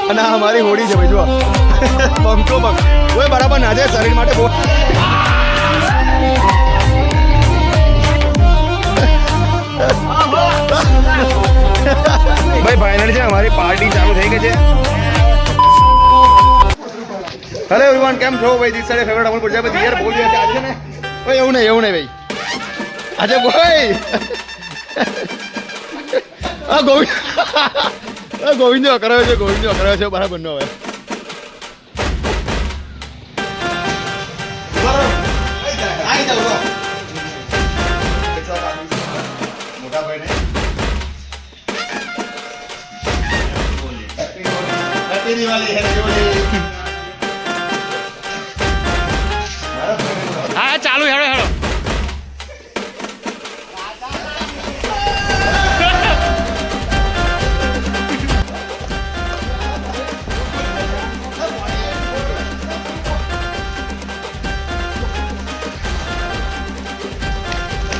અને આ અમારી હોડી છે ભાઈ જો બંકો બંક ઓય બરાબર ના જાય શરીર માટે બહુ ભાઈ ફાઇનલ છે અમારી પાર્ટી ચાલુ થઈ ગઈ છે. હેલો એવરીવન કેમ છો ભાઈ દિસ સાઈડ ફેવરેટ અમલ પ્રજાપતિ યાર બોલ રહ્યા છે આજે ને ભાઈ એવું નહીં ભાઈ આજે ભાઈ આ ગોવિંદ કરાવ્યો છે બરાબર નો હવે મોટા ભાઈ હા ચાલુ હેડો હેડો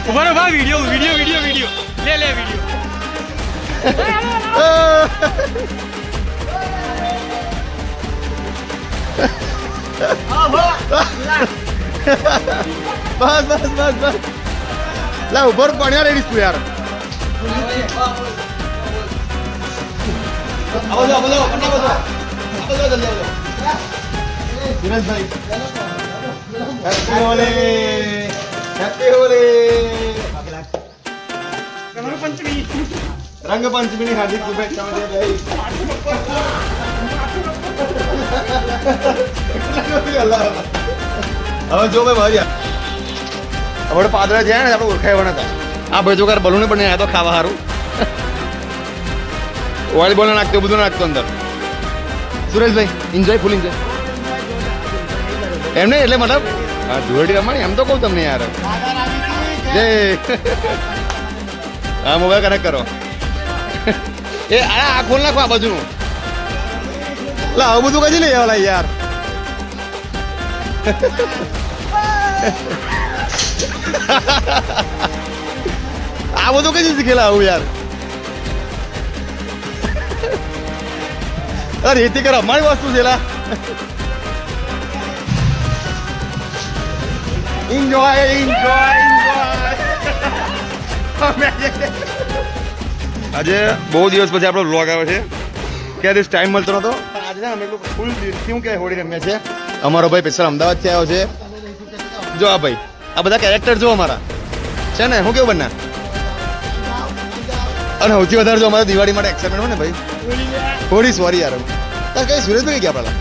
ઉભા રહો વિડીયો લે વિડીયો બસ લા ઉભર પાણી રેડી તું યાર રંગ પંચમી હાર્દિક શુભેચ્છાઓ છે ભાઈ. હવે જો ભાઈ ભાઈ હવે પાદરા જાય ને આપણે ઓળખાય હતા આ ભાઈ જો કાર બલૂન પણ નહીં તો ખાવા સારું વોલીબોલ નાખતો બધું નાખતો અંદર. સુરેશભાઈ એન્જોય ફૂલ એન્જોય એમ નહીં એટલે મતલબ હા ધૂળેટી રમવાની એમ તો કહું તમને યાર જય હા મોબાઈલ કનેક્ટ કરો એ આ ખોલ નાખો આ બાજુનું લા આવું બધું કદી નહીં આવલા યાર આ બધું કઈ શીખેલા આવું યાર અરે એથી કર અમારી વસ્તુ છે લા એન્જોય આજે બહુ દિવસ પછી આપણો વ્લોગ આવ્યો છે કે દિવસ ટાઈમ મળતો નતો આજે ને અમે લોકો ફૂલ શું કે હોળી રમ્યા છે. અમારો ભાઈ સ્પેશિયલ અમદાવાદથી આવ્યો છે. જો આ ભાઈ આ બધા કેરેક્ટર જો અમારા છે ને હું કેવું બન્યા અને સૌથી વધારે જો અમારા દિવાળી માટે એક્સાઇટમેન્ટ હોય ને ભાઈ હોળી સોરી યાર કઈ સુરેશભાઈ ગયા પેલા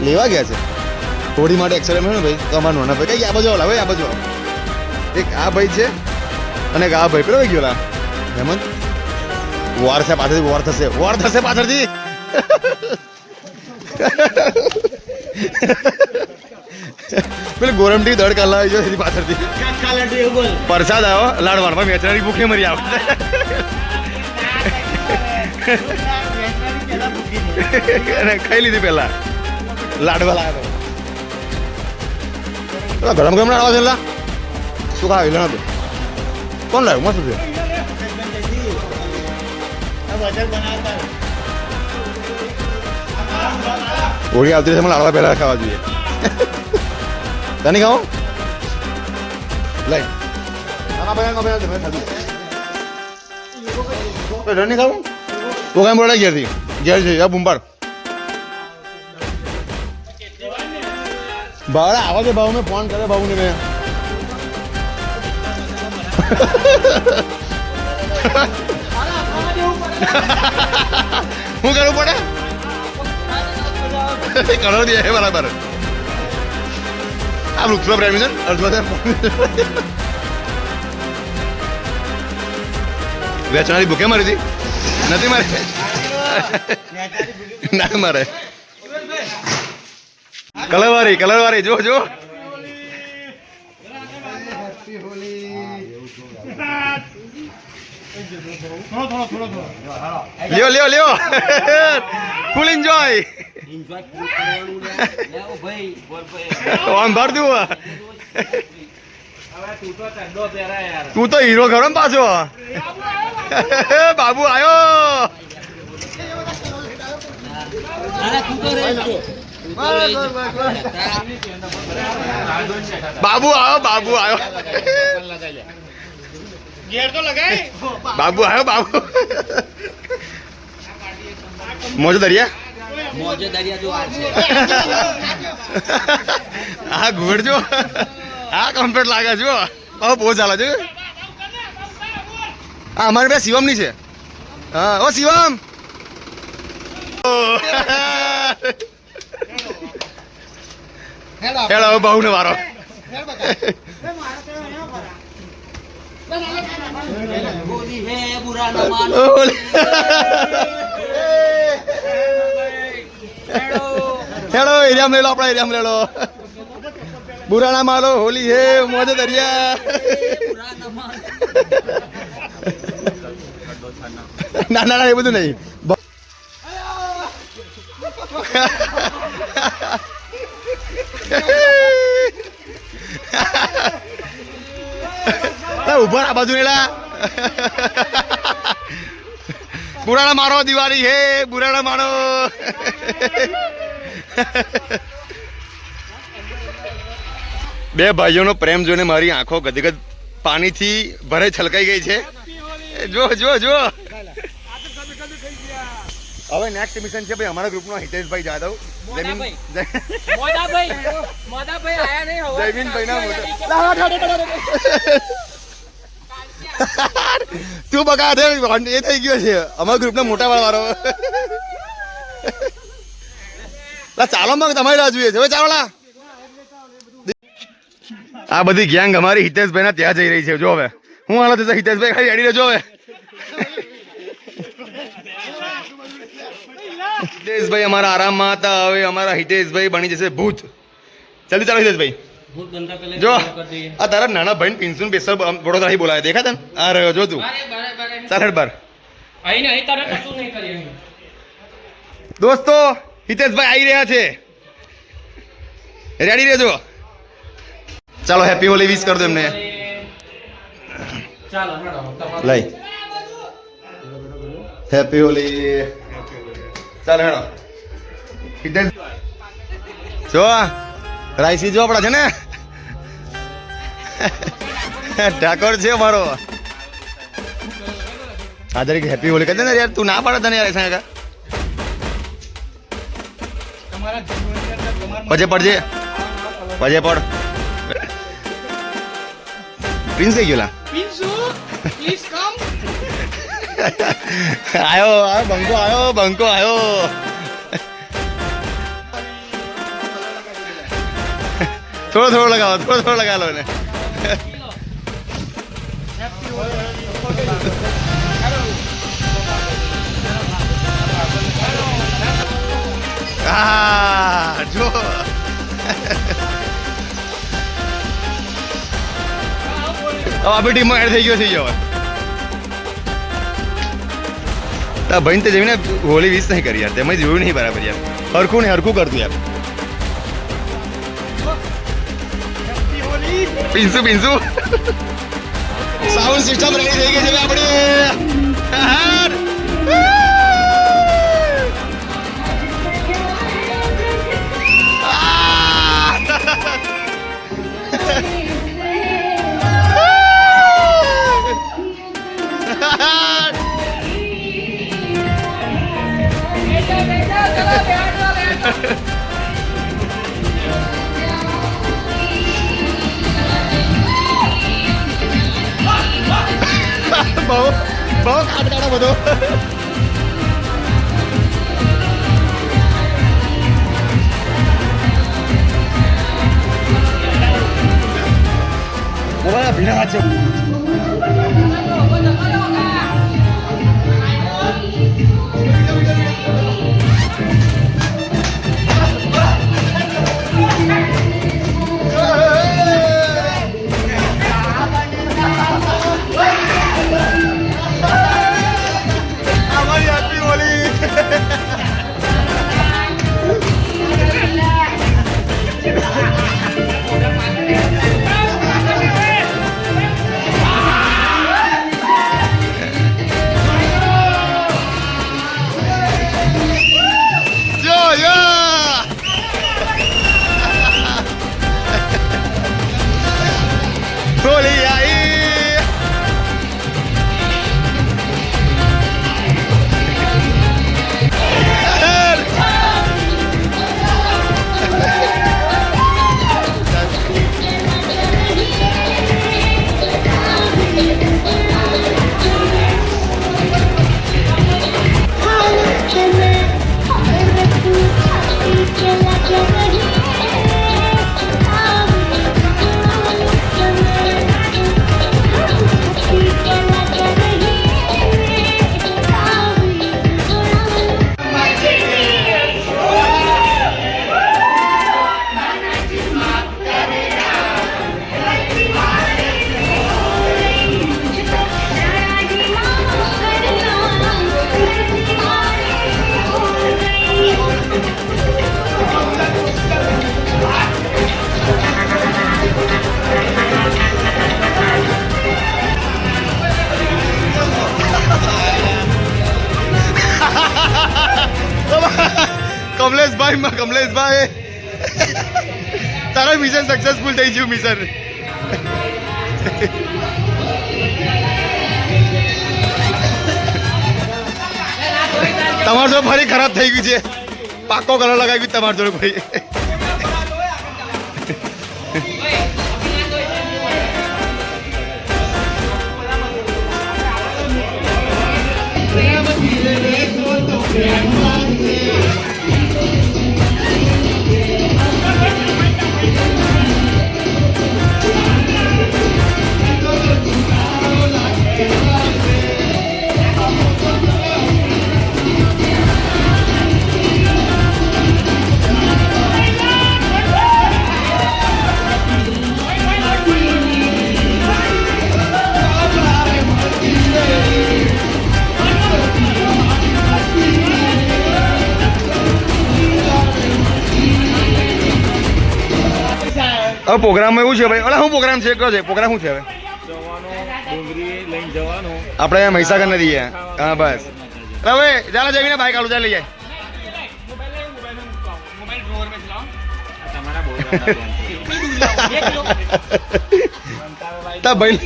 લેવા ગયા છે હોળી માટે એક્સાઇટમેન્ટ હોય ને ભાઈ તો અમારા નાના ભાઈ કઈ આ બાજુ ભાઈ આ બાજુ એક આ ભાઈ છે અને એક આ ભાઈ પેલો ગયો લા હેમંત વોર છે પાછળથી વોર થશે પાછળથી પેલું ગોરમટી દડ કાલા જો એની પાછળથી પ્રસાદ આવ્યો લાડવાનો ભાઈ મેચનારી ભૂખે મરી આવે ખાઈ લીધી પેલા લાડવા લાવ્યા ગરમ ગરમ લાડવા છે લા શું ખાવી લેਣਾ કોણ લાવ્યું મસ્ત છે હોળી આવતી મને લાડવા પહેલા ખાવા જોઈએ તને ખાઓ લઈ રની ખાવું તો કાંઈ બોલાય ઘેરથી ઘેર છે આ બુંબાર ભાવડા આવા છે ભાવ મેં ફોન કરે ભાવને મેં શું કરવું પડે કલર દે બરાબર આ વૃક્ષો પ્રેમી છે વેચનારી ભૂખે મારી હતી નથી મારી ના મારે કલરવાળી જો લ્યો ફૂલ એન્જોય ઓન ભર દઉં તું તો હીરો ખરો ને પાછો બાબુ આવ્યો બાબુ આવ્યો બાબુ આવ્યો ગેર તો લગાય બાબુ આવ્યો બાબુ મોજો દરિયા મોજે દરિયા જો આ છે આ ઘોડજો આ કમ્પ્લીટ લાગે છો હવે બહુ ચાલે છે આ અમારે બે શિવમ ની છે હા ઓ શિવમ હેલો બહુ ને વારો બોલી હે બુરા ના માનો હેલો એરિયામાં લઈ લો આપણા એરિયામાં લઈ લો બુરાણા માલો હોલી હે મોજે દરિયા બુરા ના માનો ના ના ના એ બધું નહીં ઉભા આ બાજુ નેલા બુરાણા મારો દિવાળી હે બુરાણા મારો બે ભાઈઓનો પ્રેમ જોઈને મારી આંખો ગદગદ પાણીથી ભરે છલકાઈ ગઈ છે જો જો જો હવે નેક્સ્ટ મિશન છે ભાઈ અમારા ગ્રુપનો હિતેશભાઈ જાદવ જયમીનભાઈના તું બગા એ થઈ ગયો છે અમારા ગ્રુપના મોટા વાળો ચાલો મગ તમારી રાહ જોઈએ છે હવે ચાવલા આ બધી ગેંગ અમારી હિતેશભાઈ ના ત્યાં જઈ રહી છે જો હવે હું હાલત હિતેશભાઈ ખાલી રેડી રહેજો હવે હિતેશભાઈ અમારા આરામમાં હતા હવે અમારા હિતેશભાઈ બની જશે ભૂત જલ્દી ચાલો હિતેશભાઈ જો આ તારા નાના ભાઈ પિન્સુન બેસર વડોદરાથી બોલાવે દેખા તને આ રહ્યો જો તું ચાલ બાર દોસ્તો હિતેશભાઈ આવી રહ્યા છે રેડી રહેજો ચાલો હેપી હોલી વિશ કર દો એમને લઈ હેપી હોલી ચાલો હેડો હિતેશ જો રાઈસી જો આપડા છે ને ઠાકોર છે મારો આ દરેક હેપી હોલી કહે ને યાર તું ના પાડે તને યાર એસા પજે પડજે પજે પડ પ્રિન્સ કઈ ગયો આયો આયો બંકો આયો થોડો લગાવો લગા લો ને જો આપણી ટીમમાં એડ થઈ ગયો છે હવે તા ભાઈ તે જમીને હોલી વિશ નહીં કરી યાર તેમાં જોયું નહીં બરાબર યાર હરખું ને હરખું કરતું યાર પિન્સુ સાઉન્ડ સિસ્ટમ રેડી થઈ ગઈ છે આપણે બહુ કાટકાટો બધો ભીના છે કમલેશભાઈ તારા મિશન સક્સેસફુલ થઈ ગયું મિશન. તમારું જોડે ફરી ખરાબ થઈ ગયું છે. પાકો કલર લગાવી ગયું તમારું જોડે ભાઈ. હવે પ્રોગ્રામમાં એવું છે ભાઈ. અલા શું પ્રોગ્રામ છે? કયો છે પ્રોગ્રામ? શું છે હવે? આપણે મહીસાગર નદી છે. હા બસ. હવે ચાલો જમીને બાઈક આલું ચાલ લઈ જાય. તા ભાઈ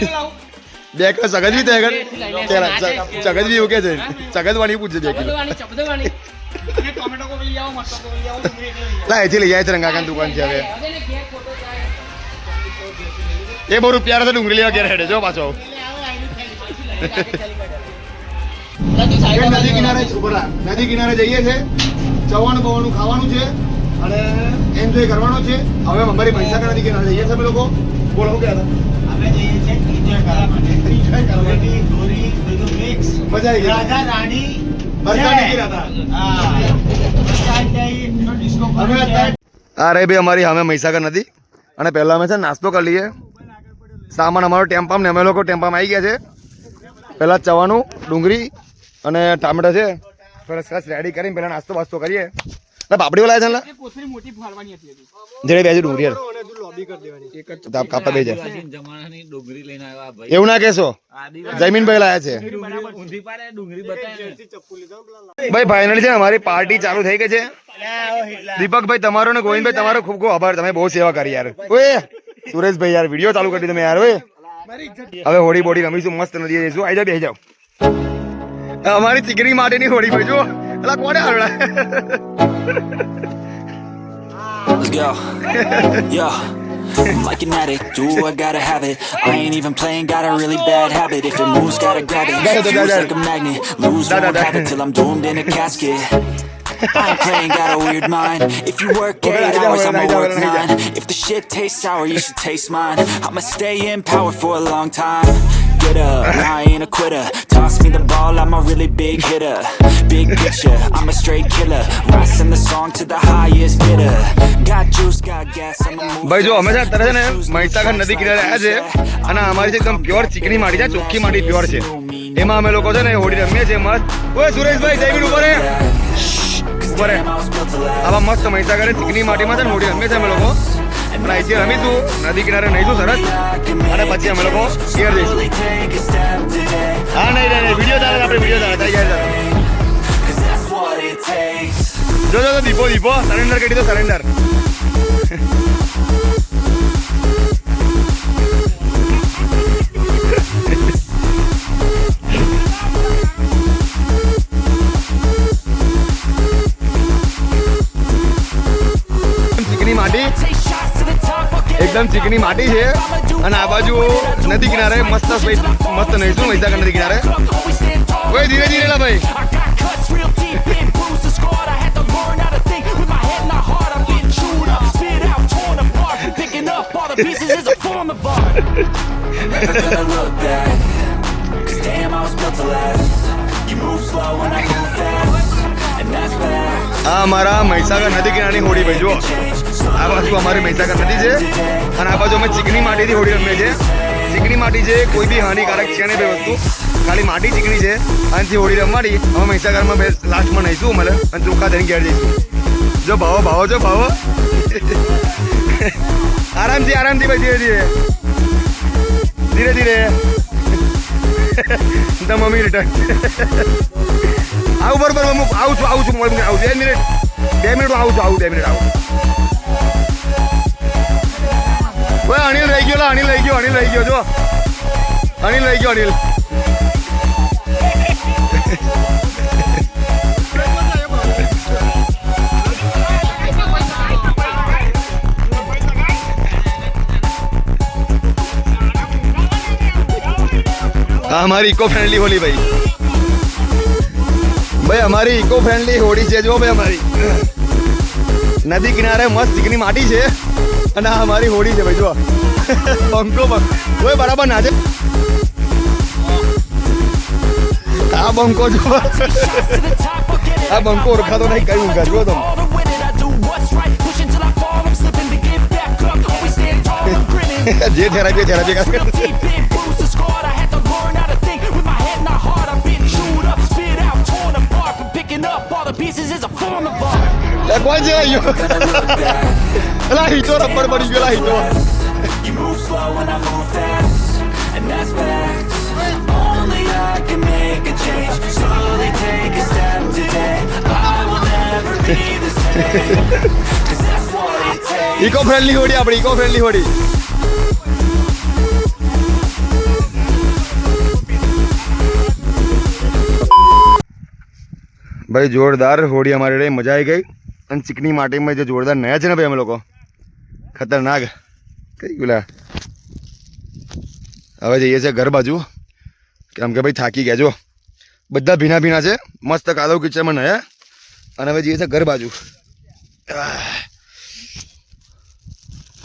બે કિલો સગજ બી ત્યાં આગળ સગજ બી એવું કે છે. સગજ વાળી પૂછશે 2 કિલો. લા એથી લઈ જાય છે રંગાકાની દુકાન છે હવે. એ બહુ રૂપિયા તો ડુંગળી લેવા ઘેર હેડે જો પાછો. નદી કિનારે જઈએ છે. ચવાનું બવાનું ખાવાનું છે અને એન્જોય કરવાનો છે. હવે અમારી મહીસાગર નદી કિનારે જઈએ છીએ અમે લોકો. બોલો શું કહેતા? અમે જઈએ છીએ એન્જોય કરવા માટે. દોરી બધું મિક્સ. મજા આવી ગઈ. રાજા રાણી અરે ભાઈ અમારી સામે મહીસાગર નદી અને પહેલા અમે છે નાસ્તો કરી લઈએ. સામાન અમારો ટેમ્પામાં ને અમે લોકો ટેમ્પામાં આવી ગયા છે. પહેલાં ચવાનું ડુંગળી અને ટામેટા છે સરસ રેડી કરીને પહેલાં નાસ્તો બાસ્તો કરીએ. પાપડી લાવે છે જેડે બે ડુંગળી કાપા બે જાય એવું ના કહેશો. જમીનભાઈ લાયા છે ભાઈ. ફાઇનલી છે ને અમારી પાર્ટી ચાલુ થઈ ગઈ છે. દીપકભાઈ તમારો ને ગોવિંદભાઈ તમારો ખૂબ ખૂબ આભાર. તમે બહુ સેવા કરી યાર. ઓય સુરેશભાઈ યાર વિડીયો ચાલુ કરી તમે યાર. ઓય હવે હોળી બોડી રમીશું મસ્ત નદીએ જઈશું. આવી જાવ બેસી જાવ. અમારી ચીકણી માટેની હોળી ભાઈ જો એટલે કોને હારડા. Let's go. Yo. I'm like an addict, do I gotta have it. I ain't even playing, got a really bad habit. If it moves, gotta grab it. Feels like a magnet, lose won't have it till I'm doomed in a casket. I ain't playing, got a weird mind. If you work 8 hours, I'ma work 9. If the shit tastes sour, you should taste mine. I'ma stay in power for a long time. Get up, I ain't a quitter. Toss me the ball, I'm a really big hitter. Big picture, I'm a straight killer. Rising the song to the highest bidder. Got juice, got gas, I'm a move. ભાઈ જો અમે છે અત્યારે છે ને મહીસાગર નદી કિનારે આવ્યા છે અને અમારી છે એકદમ પ્યોર ચીકણી માટી છે. ચોખ્ખી માટી પ્યોર છે. એમાં અમે લોકો છે ને હોળી રમીએ છીએ મસ્ત. ઓય સુરેશભાઈ જયવીર ઉપર આવા મસ્ત મહીસાગર ચીકણી માટીમાં છે ને હોળી રમીએ છીએ અમે લોકો. અને અહીંથી રમીશું નદી કિનારે નહીશું સરસ અને પછી અમે લોકો ઘેર જઈશું. હા નહીં વિડીયો ચાલે આપણે વિડીયો ચાલે થઈ જાય. જો દીપો સરેન્ડર કરી દો સરેન્ડર. ચીકણી માટી એકદમ ચીકણી માટી છે અને આ બાજુ નદી કિનારે મસ્ત મસ્ત નહીશું મહીસાગર નદી કિનારે. ઓય ધીરે ધીરે લા ભાઈ. આ અમારા મહીસાગર નદી કિનારની હોળી ભાઈ જુઓ. આ બાજુ અમારી મહીસાગર નદી છે અને આ બાજુ અમે ચીકણી માટીથી હોળી રમીએ છીએ. ચીકણી માટી છે કોઈ બી હાનિકારક છે નહીં ભાઈ વસ્તુ. ખાલી માટી ચીકણી છે આનાથી હોળી રમવાની. અમે મહીસાગરમાં લાસ્ટમાં નહીશું મળે અને ચોખ્ખા થઈને ઘેર જઈશું. જો ભાવો જો ભાવો. આરામથી ભાઈ ધીરે ધીરે. The mummy return. આવું બરોબર હું આવું છું આવું 2 મિનિટ આવું 2 મિનિટ આવું છું 2 મિનિટ આવું ઓય અનિલ રહી ગયો અનિલ રહી ગયો જો અનિલ રહી ગયો અનિલ हमारी इको फ्रेंडली होली भाई हमारी इको फ्रेंडली होली है जो भाई हमारी नदी किनारे मस्त चिकनी माटी है અને આ અમારી હોડી છે ભાઈ જો બંકો ઓય બરાબર નાચે આ બંકો જો આ બંકો ઓળખાતો નહીં કઈ ઊંઘા જો તમે જે થેરાપી કોણ છે અલા હીટો રબર પડી ગયો હીટો You move slow and I move fast, and that's facts. Only I can make a change. Slowly take a step today. I will never be the same. 'Cause that's what it takes. Eco friendly હોડી આપણી eco friendly હોડી ભાઈ જોરદાર હોડી અમારી રહી મજા આવી ગઈ અને ચીકની માટીમાં જે જોરદાર નયા છે ને ભાઈ અમે લોકો ખતરનાક કઈ બોલા હવે જઈએ છીએ ઘર બાજુ કેમ કે ભાઈ થાકી ગયા જો બધા ભીના ભીના છે મસ્ત કાદવ કિચનમાં નયા અને હવે જઈએ છીએ ઘર બાજુ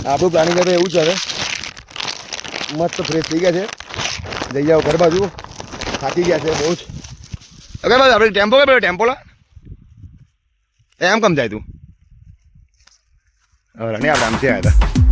આપણું પ્લાનિંગ હવે એવું છે હવે મસ્ત ફ્રેશ થઈ ગયા છે જઈ જાઓ ઘર બાજુ થાકી ગયા છે બહુ જ ઓકે બસ આપણે ટેમ્પો કે પેલો ટેમ્પો લા એમ કમ જાય તું હવે નહીં આપણે આમથી આવ્યા હતા